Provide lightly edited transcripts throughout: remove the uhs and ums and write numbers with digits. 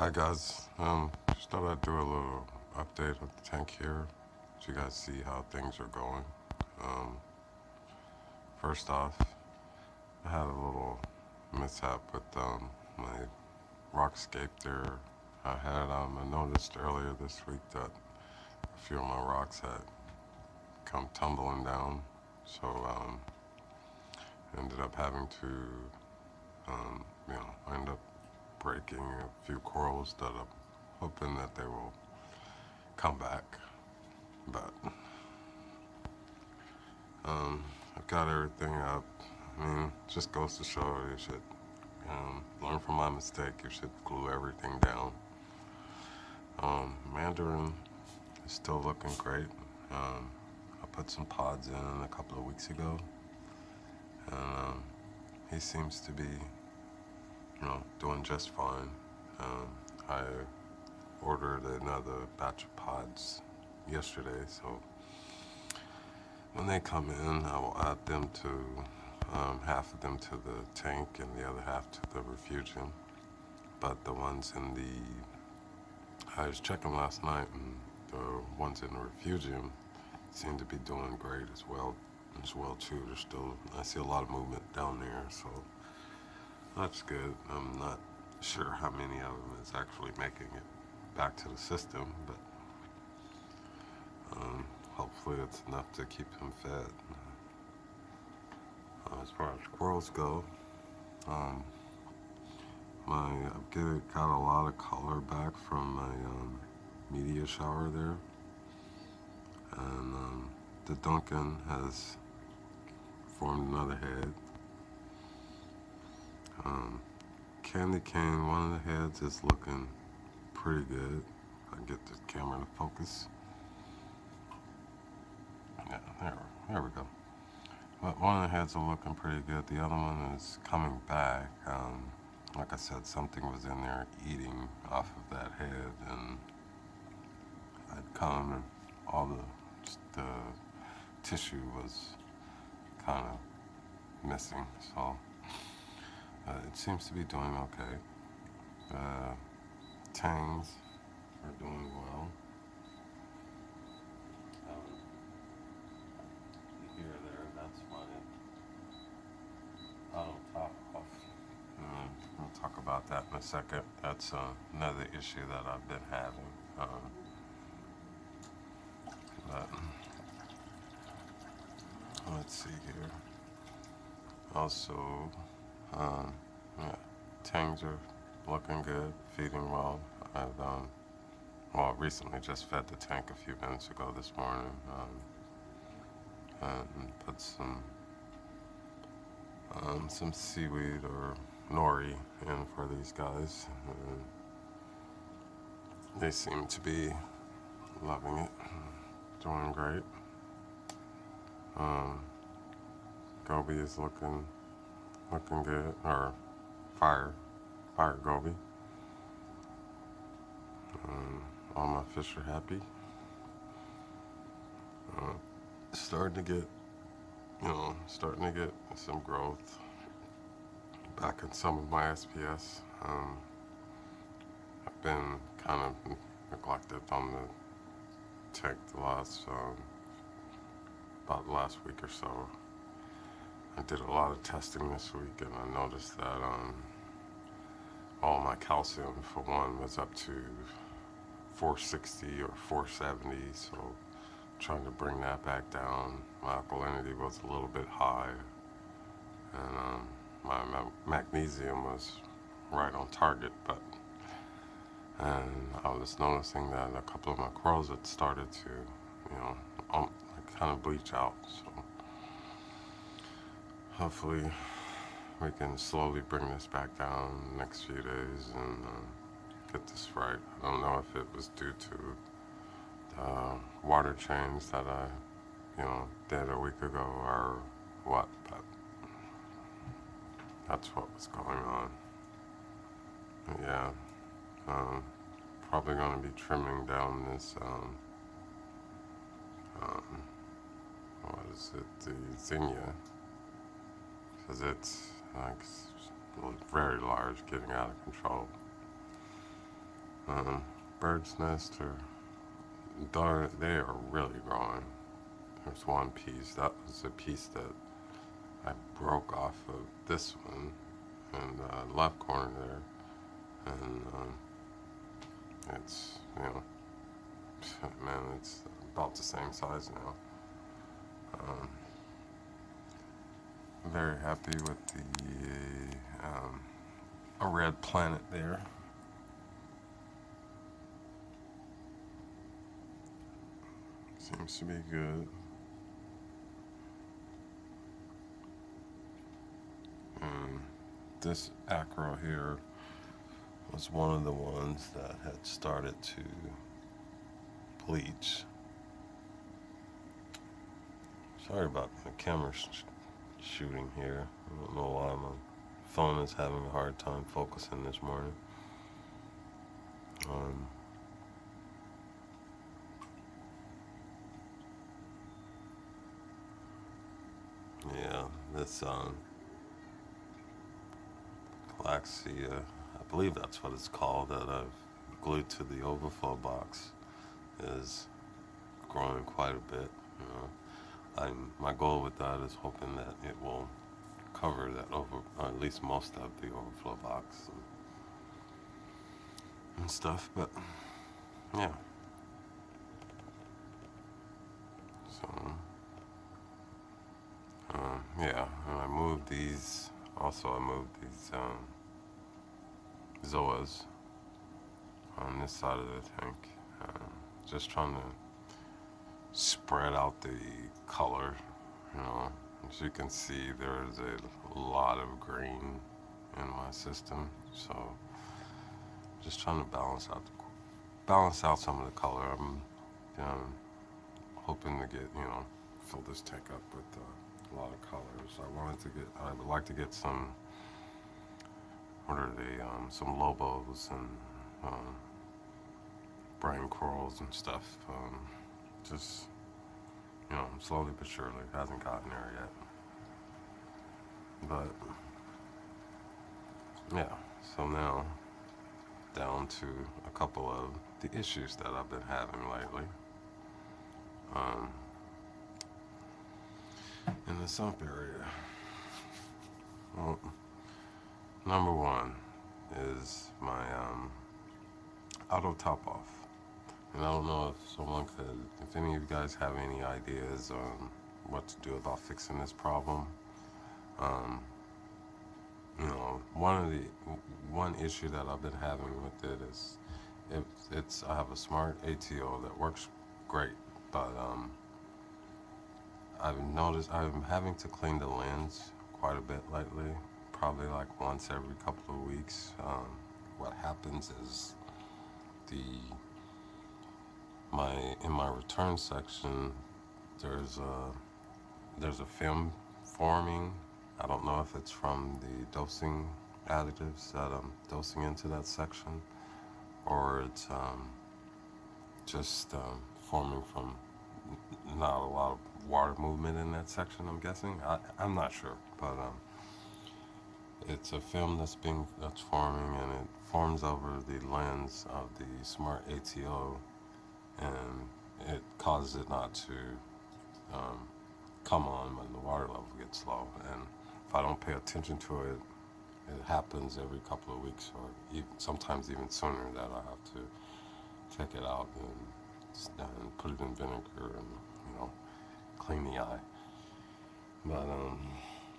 Hi guys, just thought I'd do a little update of the tank here, so you guys see how things are going. Um, First off, I had a little mishap with my rockscape there. I noticed earlier this week that a few of my rocks had come tumbling down, so ended up having to, I ended up breaking a few corals that I'm hoping that they will come back. But I've got everything up. I mean, just goes to show you should learn from my mistake. You should glue everything down. Mandarin is still looking great. I put some pods in a couple of weeks ago, and he seems to be, doing just fine. I ordered another batch of pods yesterday, so when they come in, I will add them to half of them to the tank and the other half to the refugium. But the ones in I was checking last night, and the ones in the refugium seem to be doing great as well too. There's still I see a lot of movement down there, so that's good. I'm not sure how many of them is actually making it back to the system, but hopefully it's enough to keep him fed. As far as squirrels go, um, got a lot of color back from my media shower there, and the Duncan has formed another head. Um, Candy cane, one of the heads is looking pretty good. I can get the camera to focus. Yeah, there we go. But one of the heads are looking pretty good. The other one is coming back. Like I said, something was in there eating off of that head, and I'd come and all the tissue was kind of missing. So it seems to be doing okay. Tangs are doing well. Here, there, that's my auto top off. We'll talk about that in a second. That's another issue that I've been having. But let's see here. Also, yeah, tangs are looking good, feeding well. Recently just fed the tank a few minutes ago this morning, and put some seaweed or nori in for these guys. They seem to be loving it, doing great. Um, Goby is looking good, or fire goby. All my fish are happy. Uh, starting to get some growth back in some of my SPS. I've been kind of neglected on the tank about the last week or so. I did a lot of testing this week, and I noticed that all my calcium, for one, was up to 460 or 470, so trying to bring that back down. My alkalinity was a little bit high, and my magnesium was right on target, and I was noticing that a couple of my corals had started to, kind of bleach out, so hopefully we can slowly bring this back down the next few days and get this right. I don't know if it was due to the water change that I, did a week ago or what, but that's what was going on. Yeah, probably going to be trimming down this, what is it, the zinnia, because it's like very large, getting out of control. Bird's nest they are really growing. There's one piece, that was a piece that I broke off of this one in the left corner there, and it's, man, it's about the same size now. Um, very happy with a red planet there. Seems to be good. This acro here was one of the ones that had started to bleach. Sorry about the camera shooting here. I don't know why my phone is having a hard time focusing this morning. Yeah, this Galaxia, I believe that's what it's called, that I've glued to the overflow box, is growing quite a bit. My goal with that is hoping that it will cover that or at least most of the overflow box and stuff. But yeah, so yeah, and I moved these. Also, I moved these zoas on this side of the tank. Just trying to spread out the color. As you can see, there's a lot of green in my system. So, just trying to balance out some of the color. I'm hoping to get fill this tank up with a lot of colors. I would like to get some, what are they, some Lobos and brain corals and stuff. Just, slowly but surely. Hasn't gotten there yet. But, yeah, so now down to a couple of the issues that I've been having lately. In the sump area. Well, number one is my auto top off. And I don't know if any of you guys have any ideas on what to do about fixing this problem. One issue that I've been having with it is I have a smart ATO that works great, but I've noticed I'm having to clean the lens quite a bit lately, probably like once every couple of weeks. What happens is in my return section, there's a film forming. I don't know if it's from the dosing additives that I'm dosing into that section, or it's just forming from not a lot of water movement in that section, I'm guessing. I'm not sure, but it's a film that's forming, and it forms over the lens of the smart ATO, and it causes it not to come on when the water level gets low. And if I don't pay attention to it, it happens every couple of weeks, or sometimes even sooner, that I have to take it out and put it in vinegar and clean the eye. But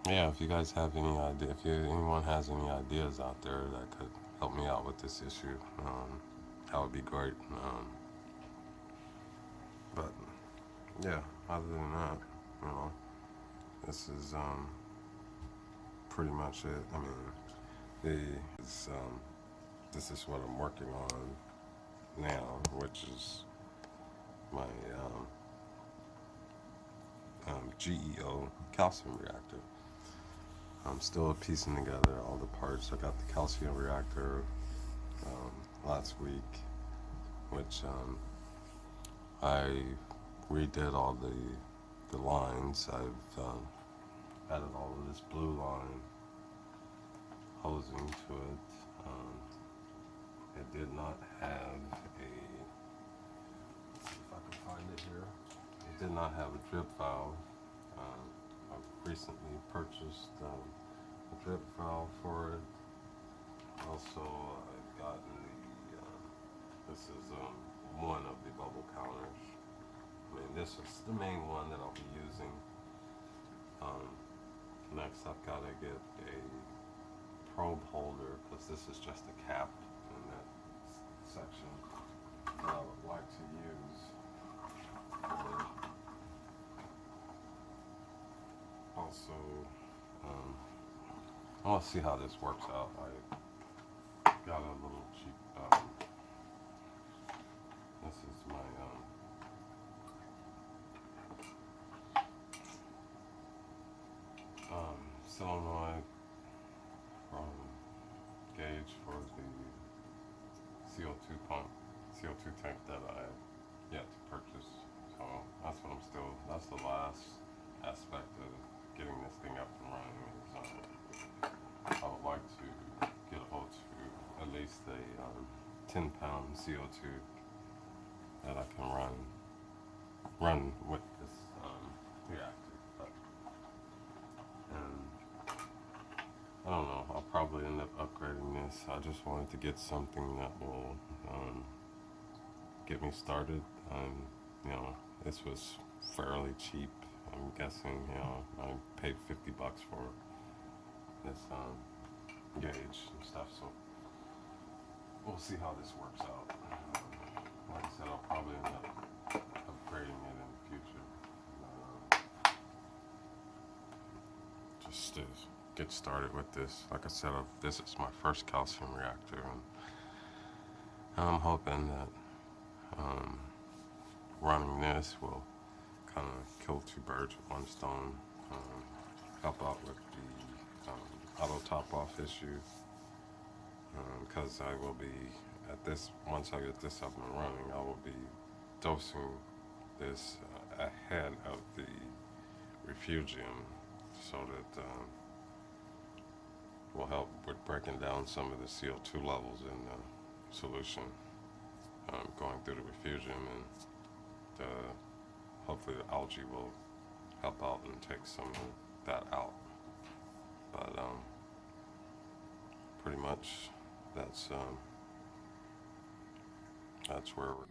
yeah, if you guys have any idea, anyone has any ideas out there that could help me out with this issue, that would be great. But yeah, other than that, this is pretty much it. I mean, this is what I'm working on now, which is my GEO calcium reactor. I'm still piecing together all the parts. I got the calcium reactor last week, which I redid all the lines. I've added all of this blue line hosing to it, it did not have a, let's see if I can find it here. It did not have a drip valve. I've recently purchased a drip valve for it. Also, I've gotten this is one of the bubble counters. I mean, this is the main one that I'll be using. Next, I've got to get a probe holder, because this is just a cap in that section that I would like to use. And also, I want to see how this works out. I got a little cheap, this is my solenoid gauge for the CO2 pump, CO2 tank that I have yet to purchase. So that's what that's the last aspect of getting this thing up and running. Is, I would like to get a hold to at least a 10-pound CO2 that I can run with this reactor. I don't know, I'll probably end up upgrading this. I just wanted to get something that will get me started. You know, this was fairly cheap. I'm guessing, you know, I paid $50 for this gauge and stuff, so we'll see how this works out. Like I said, I'll probably end up upgrading it in the future. Just to get started with this. Like I said, this is my first calcium reactor, and I'm hoping that running this will kind of kill two birds with one stone, help out with the auto top-off issue, because I will be, once I get this up and running, I will be dosing this ahead of the refugium, so that will help with breaking down some of the CO2 levels in the solution, going through the refugium, and hopefully the algae will help out and take some of that out. But pretty much that's where we're